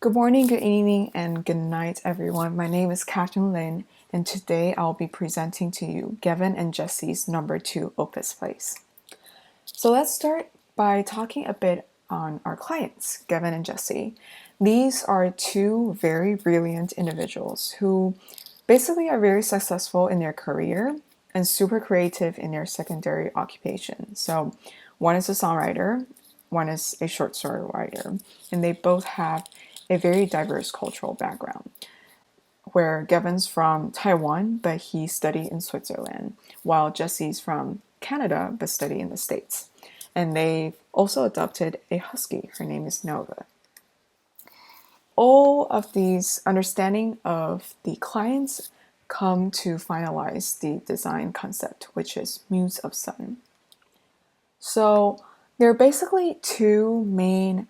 Good morning, good evening, and good night, everyone. My name is Catherine Lin, and today I'll be presenting to you Gavin and Jesse's number 2 opus plays. So let's start by talking a bit on our clients, Gavin and Jesse. These are two very brilliant individuals who basically are very successful in their career and super creative in their secondary occupation. So one is a songwriter, one is a short story writer, and they both have a very diverse cultural background. Where Gavin's from Taiwan, but he studied in Switzerland, while Jesse's from Canada, but studied in the States. And they've also adopted a husky. Her name is Nova. All of these understanding of the clients come to finalize the design concept, which is Muse of Sun. So there are basically two main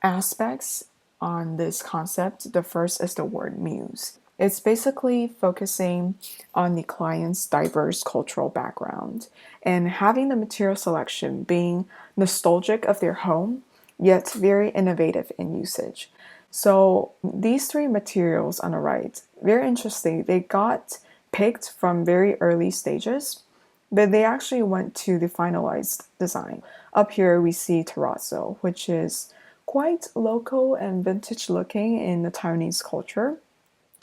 aspects on this concept. The first is the word muse. It's basically focusing on the client's diverse cultural background and having the material selection being nostalgic of their home, yet very innovative in usage. So these three materials on the right, very interesting. They got picked from very early stages, but they actually went to the finalized design. Up here we see terrazzo, which is quite local and vintage looking in the Taiwanese culture.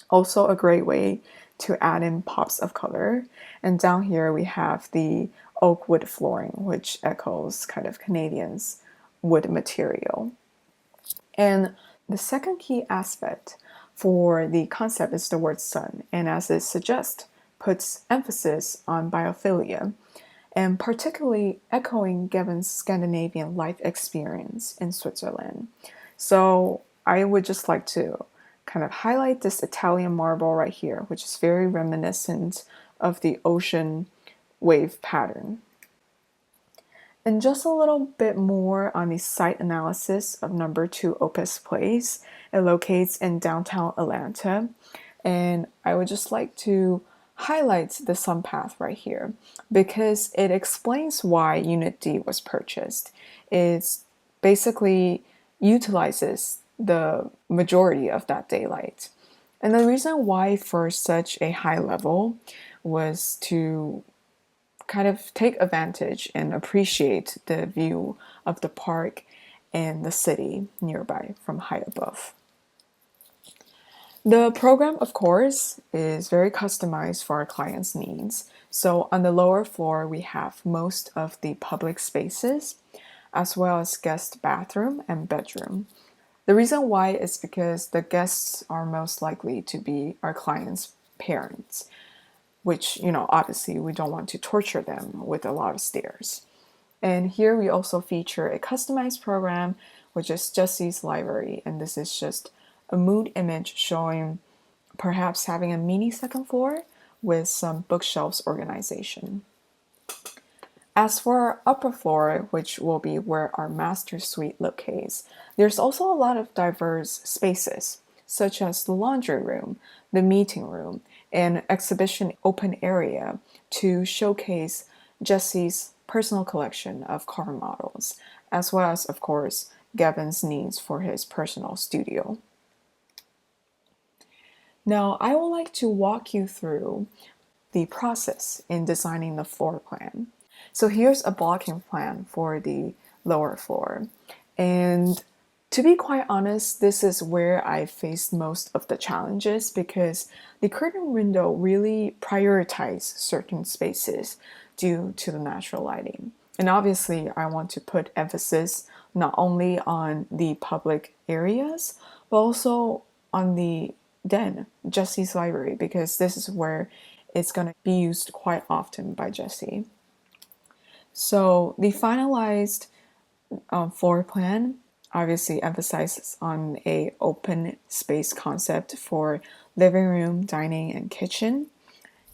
Also a great way to add in pops of color. And down here we have the oak wood flooring, which echoes kind of Canadian's wood material. And the second key aspect for the concept is the word sun, and as it suggests, puts emphasis on biophilia, and particularly echoing Gavin's Scandinavian life experience in Switzerland. So I would just like to kind of highlight this Italian marble right here, which is very reminiscent of the ocean wave pattern. And just a little bit more on the site analysis of number 2 Opus Place. It locates in downtown Atlanta. And I would just like to highlight the sun path right here because it explains why Unit D was purchased. It basically utilizes the majority of that daylight. And the reason why for such a high level was to kind of take advantage and appreciate the view of the park and the city nearby from high above. The program, of course, is very customized for our clients' needs. So on the lower floor, we have most of the public spaces, as well as guest bathroom and bedroom. The reason why is because the guests are most likely to be our clients' parents, which, obviously we don't want to torture them with a lot of stairs. And here we also feature a customized program, which is Jesse's library. And this is just a mood image showing perhaps having a mini second floor with some bookshelves organization. As for our upper floor, which will be where our master suite locates, there's also a lot of diverse spaces, such as the laundry room, the meeting room, and exhibition open area to showcase Jesse's personal collection of car models, as well as, of course, Gavin's needs for his personal studio. Now, I would like to walk you through the process in designing the floor plan. So here's a blocking plan for the lower floor. And to be quite honest, this is where I faced most of the challenges because the curtain window really prioritizes certain spaces due to the natural lighting. And obviously, I want to put emphasis not only on the public areas, but also on the den, Jesse's library, because this is where it's going to be used quite often by Jesse. So the finalized floor plan obviously emphasizes on a open space concept for living room, dining, and kitchen,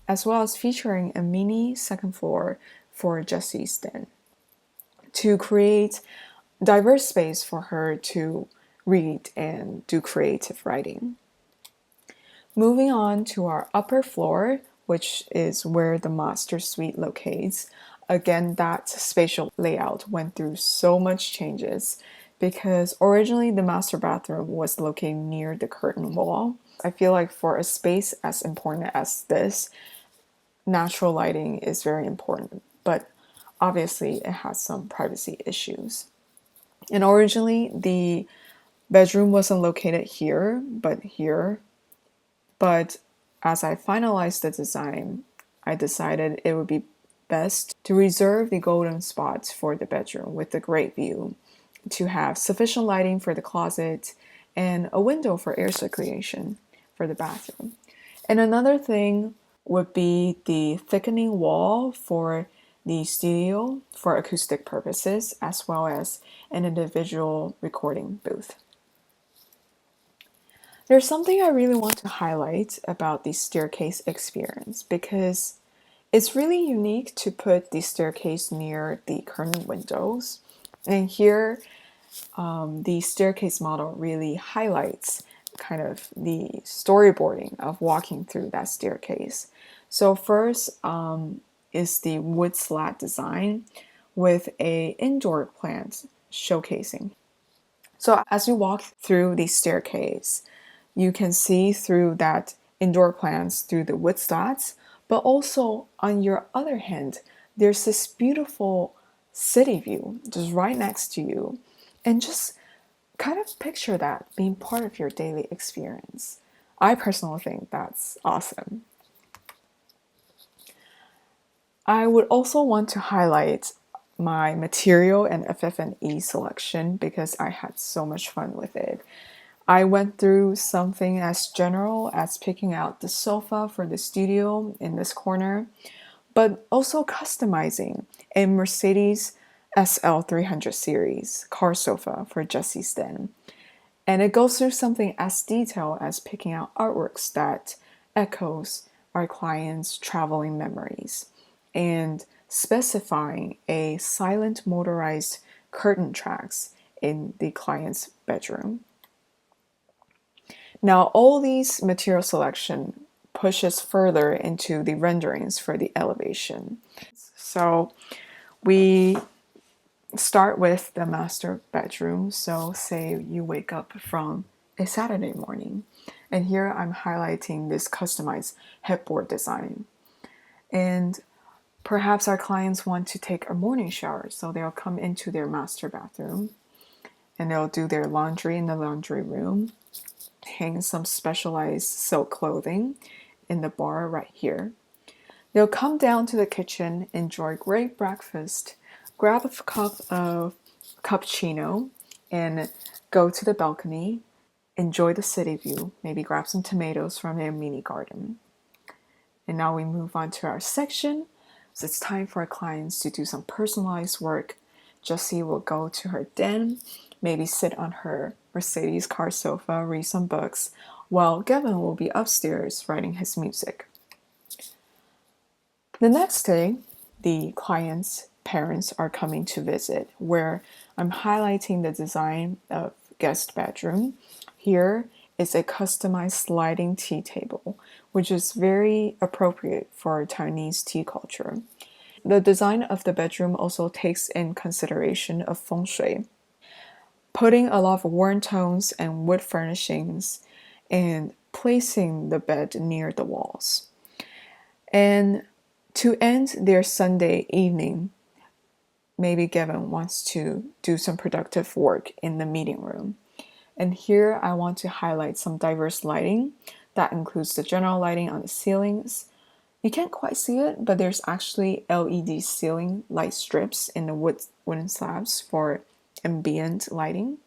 as well as featuring a mini second floor for Jessie's den to create diverse space for her to read and do creative writing. Moving on to our upper floor, which is where the master suite locates. Again, that spatial layout went through so much changes because originally the master bathroom was located near the curtain wall. I feel like for a space as important as this, natural lighting is very important, but obviously it has some privacy issues. And originally the bedroom wasn't located here, but here. But as I finalized the design, I decided it would be best to reserve the golden spots for the bedroom with the great view, to have sufficient lighting for the closet and a window for air circulation for the bathroom. And another thing would be the thickening wall for the studio for acoustic purposes, as well as an individual recording booth. There's something I really want to highlight about the staircase experience because it's really unique to put the staircase near the curtain windows. And here, the staircase model really highlights kind of the storyboarding of walking through that staircase. So first is the wood slat design with a indoor plant showcasing. So as you walk through the staircase, you can see through that indoor plants through the wood slats, but also on your other hand, there's this beautiful city view just right next to you. And just kind of picture that being part of your daily experience. I personally think that's awesome. I would also want to highlight my material and FF&E selection because I had so much fun with it. I went through something as general as picking out the sofa for the studio in this corner, but also customizing a Mercedes SL300 series car sofa for Jesse's den. And it goes through something as detailed as picking out artworks that echoes our clients' traveling memories and specifying a silent motorized curtain tracks in the client's bedroom. Now, all these material selection pushes further into the renderings for the elevation. So we start with the master bedroom. So say you wake up from a Saturday morning, and here I'm highlighting this customized headboard design. And perhaps our clients want to take a morning shower, so they'll come into their master bathroom and they'll do their laundry in the laundry room, hang some specialized silk clothing in the bar right here. They'll come down to the kitchen, enjoy great breakfast, grab a cup of cappuccino, and go to the balcony, enjoy the city view, maybe grab some tomatoes from their mini garden. And now we move on to our section. So it's time for our clients to do some personalized work. Jessie will go to her den, maybe sit on her Mercedes car sofa, read some books, while Gavin will be upstairs writing his music. The next day, the client's parents are coming to visit, where I'm highlighting the design of guest bedroom. Here is a customized sliding tea table, which is very appropriate for Taiwanese tea culture. The design of the bedroom also takes in consideration of feng shui, putting a lot of warm tones and wood furnishings and placing the bed near the walls. And to end their Sunday evening, maybe Gavin wants to do some productive work in the meeting room. And here I want to highlight some diverse lighting that includes the general lighting on the ceilings. You can't quite see it, but there's actually LED ceiling light strips in the wooden slabs for ambient lighting,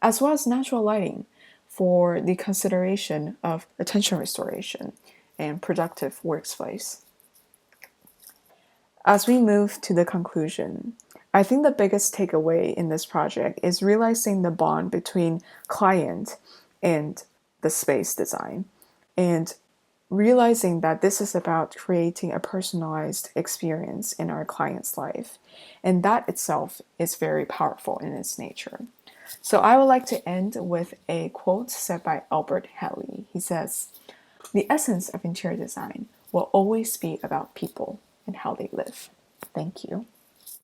as well as natural lighting for the consideration of attention restoration and productive workspace. As we move to the conclusion, I think the biggest takeaway in this project is realizing the bond between client and the space design, and realizing that this is about creating a personalized experience in our client's life. And that itself is very powerful in its nature. So I would like to end with a quote said by Albert Haley. He says, "The essence of interior design will always be about people and how they live." Thank you.